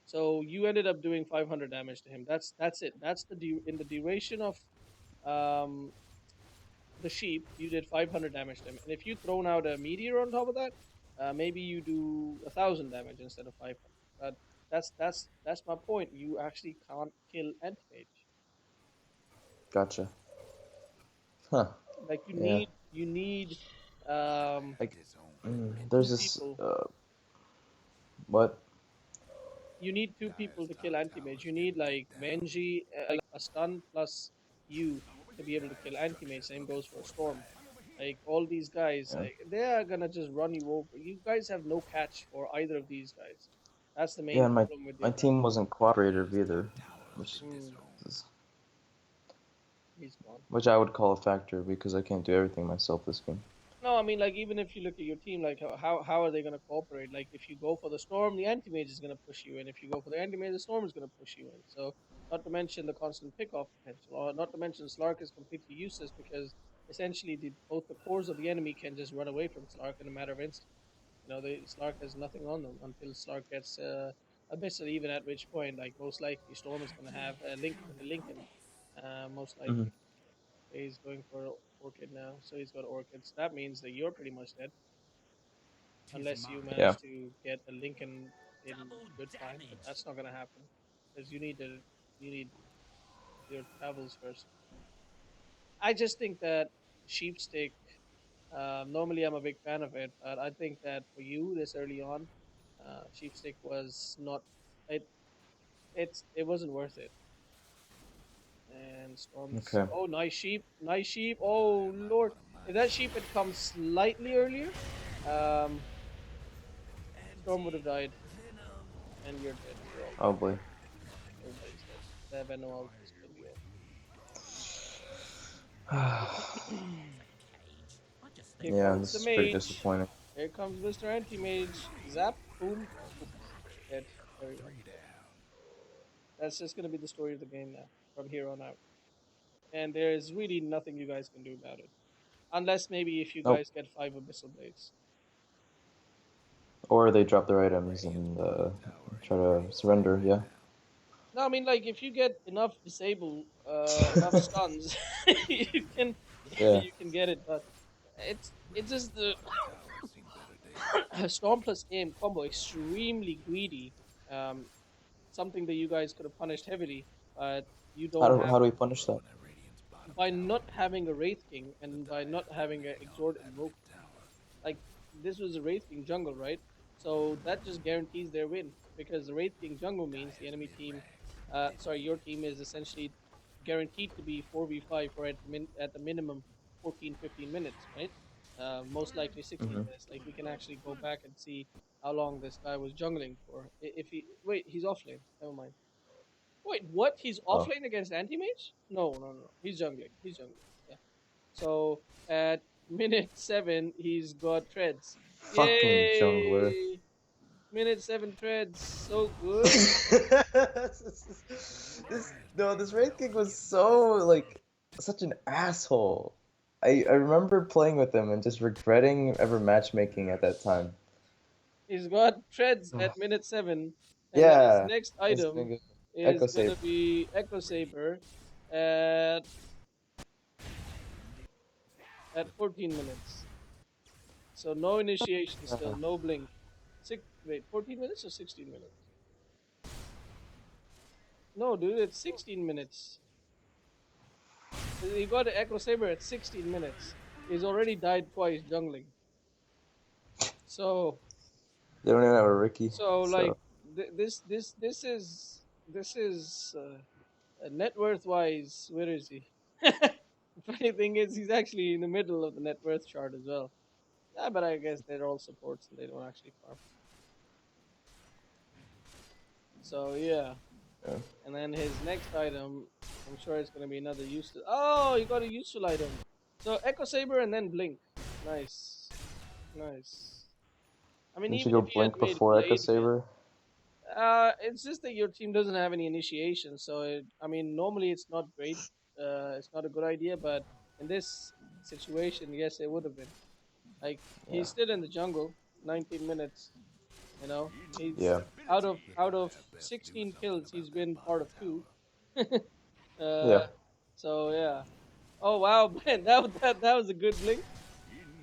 So you ended up doing 500 damage to him. That's it. That's in the duration of um the sheep, you did 500 damage to him. And if you thrown out a meteor on top of that, maybe you do 1,000 damage instead of 500. But that's my point. You actually can't kill anti-mage. Gotcha. Huh. Like Yeah. you need um Like, two there's this. people. What? You need two people to kill anti-mage. You need like Venji, like a stun plus you to be able to kill anti-mage. Same goes for Storm. Like all these guys, Yeah. like, they are gonna just run you over. You guys have no catch for either of these guys. That's the Yeah, main and my problem with my your guy. team wasn't cooperative either, which Hmm, is he's gone. which I would call a factor because I can't do everything myself this game. No, I mean like even if you look at your team, like how are they gonna cooperate? Like if you go for the storm, the anti mage is gonna push you in. If you go for the anti mage, the storm is gonna push you in. So not to mention the constant pick off potential, or not to mention Slark is completely useless because essentially both the cores of the enemy can just run away from Slark in a matter of instance. The Slark has nothing on them until Slark gets Abyssal, even at which point, like, most likely Storm is going to have a Lincoln, most Hmm. likely. He's going for Orchid now, so he's got Orchids. That means that you're pretty much dead, unless you Yeah. manage to get a Lincoln in good time, but that's not going to happen, because you need your travels first. I just think that Sheepstick, normally I'm a big fan of it, but I think that for you this early on, Sheepstick was not it. It wasn't worth it. And Storms. Okay. Oh, nice sheep, nice sheep. Oh Lord, if that sheep had come slightly earlier, um, Storm would have died, and you're dead. You're all dead. Probably. Everybody's dead. That Venom will just kill you all. Here Yeah, comes this the is pretty mage. disappointing. Here comes Mr. Anti-Mage. Zap, boom, poof. Dead. There we go. That's just gonna be the story of the game now, from here on out. And there is really nothing you guys can do about it. Unless maybe if you Nope. guys get 5 Abyssal Blades. Or they drop their items and try to surrender. Yeah. No, I mean like if you get enough enough stuns, you can Yeah. you can get it, but it's just the Storm plus aim combo extremely greedy. Um, Something that you guys could have punished heavily, but you don't have How do we punish that? by not having a Wraith King and by not having an Exort Invoker. Like this was a Wraith King jungle, right? So that just guarantees their win because the Wraith King jungle means the enemy team, your team is essentially guaranteed to be 4v5 for at the minimum 14, 15 minutes, right? Most likely 16 Hmm. minutes. Like we can actually go back and see how long this guy was jungling for. If he wait, he's offlane. Never mind. Wait, what? He's Oh. offlane against anti mage? No, no, no. He's jungling. He's jungling. Yeah. So at Minute 7, he's got treads. Fucking jungler. Yay! Minute 7 treads. So good. this Wraith King was so like such an asshole. I remember playing with him and just regretting ever matchmaking at that time. He's got treads at minute 7. And then his Yeah, next this item nigga is Echo going Save. to be Echo Saber at, at 14 minutes. So no initiation still, no blink. Wait, 14 minutes or 16 minutes? No, dude, it's 16 minutes. He got an Echo Saber at 16 minutes. He's already died twice jungling. So, They don't even have a Ricky, like so this is net worth wise. Where is he? The funny thing is, he's actually in the middle of the net worth chart as well. Yeah, but I guess they're all supports and they don't actually farm. So yeah, yeah. and then his next item, I'm sure it's gonna be another useful. Oh, you got a useful item. So Echo Saber and then Blink. Nice, nice. I mean, You should even go if he had Blink made before Echo Blade again, Saber. it's just that your team doesn't have any initiation. So I mean, normally it's not great. It's not a good idea, but in this situation, yes, it would have been. Like Yeah, he's still in the jungle, 19 minutes. You know, he's yeah, out of 16 kills, he's been part of two. yeah, uh, so yeah. Oh wow, man, that was a good blink.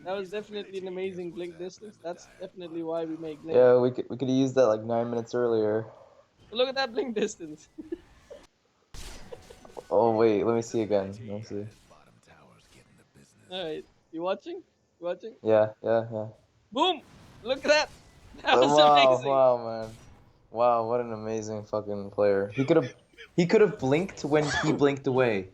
That was definitely an amazing blink distance. That's definitely why we make blink. yeah. We could have used that like 9 minutes earlier. But look at that blink distance. Oh wait, let me see again. Let me see. All right, you watching? You watching? Yeah, yeah, yeah. Boom! Look at that. That was Wow, amazing. wow, man. Wow, what an amazing fucking player. He could have blinked when he blinked away.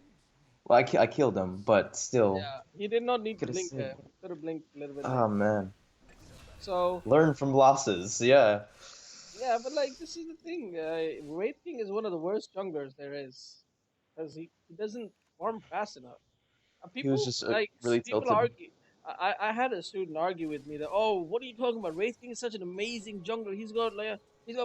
Well, I killed him, but still, Yeah, he did not he need to could have blink saved there. me. Could have blinked a little bit Oh later. man, So learn from losses. Yeah, yeah, but like this is the thing. Wraith King is one of the worst junglers there is, because he doesn't farm fast enough. he was People just really people tilted. argue. I had a student argue with me that, oh, what are you talking about? Wraith King is such an amazing jungler. He's got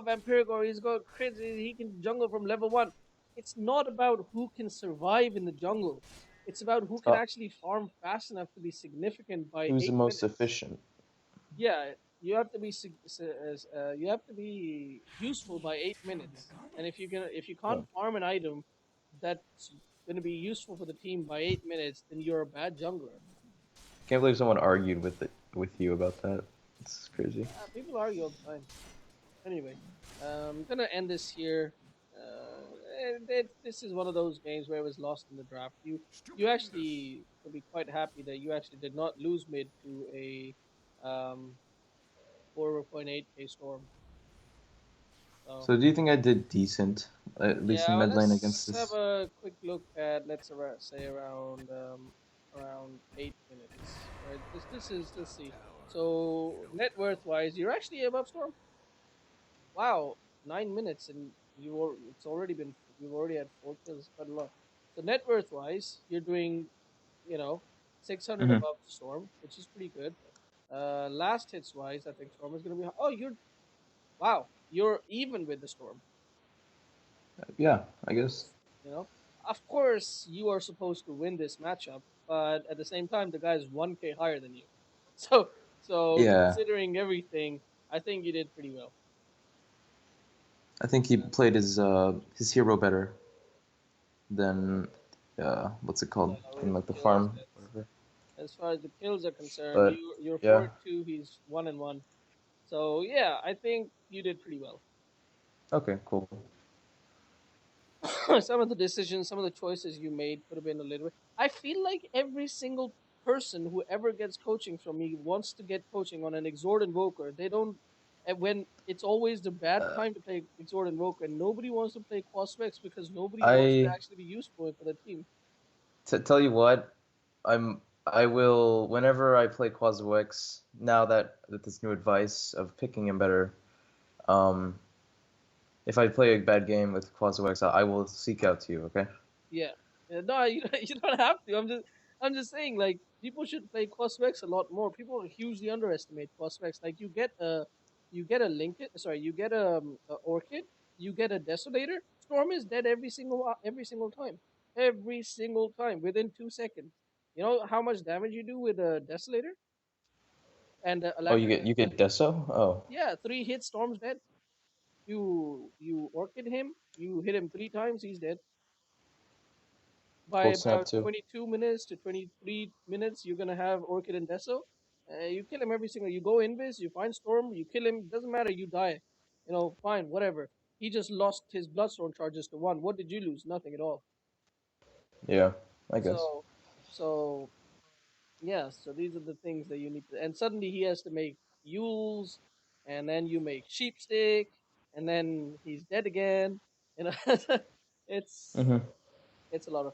Vampiric, or he's got crits. He can jungle from level 1. It's not about who can survive in the jungle. It's about who can Oh, actually farm fast enough to be significant by he was the 8 minutes. most efficient. Yeah, you have to be you have to be useful by 8 minutes. And if you Yeah. can't farm an item that's going to be useful for the team by 8 minutes, then you're a bad jungler. Can't believe someone argued with you about that. It's crazy. People argue all the time. Anyway, I'm gonna end this here. This is one of those games where it was lost in the draft. You actually will be quite happy that you actually did not lose mid to a 4.8k storm. So. So, do you think I did decent, at least in Yeah, well, mid lane against let's have this? a quick look at say around 8 minutes, right? This is let's see. So net worth wise, you're actually above Storm. Wow, 9 minutes and you've already had 4 kills, quite a lot. So net worth wise, you're doing, you know 600 Hmm. above Storm, which is pretty good. Last hits wise, I think Storm is gonna be. Oh, you're even with the Storm. Yeah, I guess. You know, of course, you are supposed to win this matchup, but at the same time, the guy is 1k higher than you. So, Yeah, considering everything, I think you did pretty well. I think he played his hero better than what's it called in Where's like the the kill farm. stats? As far as the kills are concerned, But you're four yeah, and two. He's 1-1. So yeah, I think you did pretty well. okay, cool. Some of the decisions, some of the choices you made could have been a little bit. I feel like every single person who ever gets coaching from me wants to get coaching on an Exort Invoker. They don't. And when it's always the bad Uh, time to play Exort Invoker, and nobody wants to play Quaswex because nobody wants to I actually be useful for the team. tell you what, I will whenever I play Quaswex. Now that with this new advice of picking him better, um, if I play a bad game with Quaswex, I will seek out to you. Okay. Yeah. No, you don't have to. I'm just saying, like, People should play Cosmex a lot more. People hugely underestimate Cosmex. Like you get a Lincoln, sorry, you get a Orchid, you get a Desolator. Storm is dead every single time, every single time within 2 seconds. You know how much damage you do with a Desolator and Oh, Electric? you get Deso? Oh, Yeah, 3 hits, Storm's dead. You Orchid him, you hit him 3 times, he's dead. By Cold Snap about too. 22 minutes to 23 minutes, you're gonna have Orchid and Deso. You kill him every single. You go invis, you find Storm, you kill him. Doesn't matter. You die. You know, fine, whatever. He just lost his Bloodstone charges to 1. What did you lose? Nothing at all. Yeah, I guess. So, so yeah. So these are the things that you need to. And suddenly he has to make Yules, and then you make Sheepstick, and then he's dead again. You know, it's Hmm. it's a lot of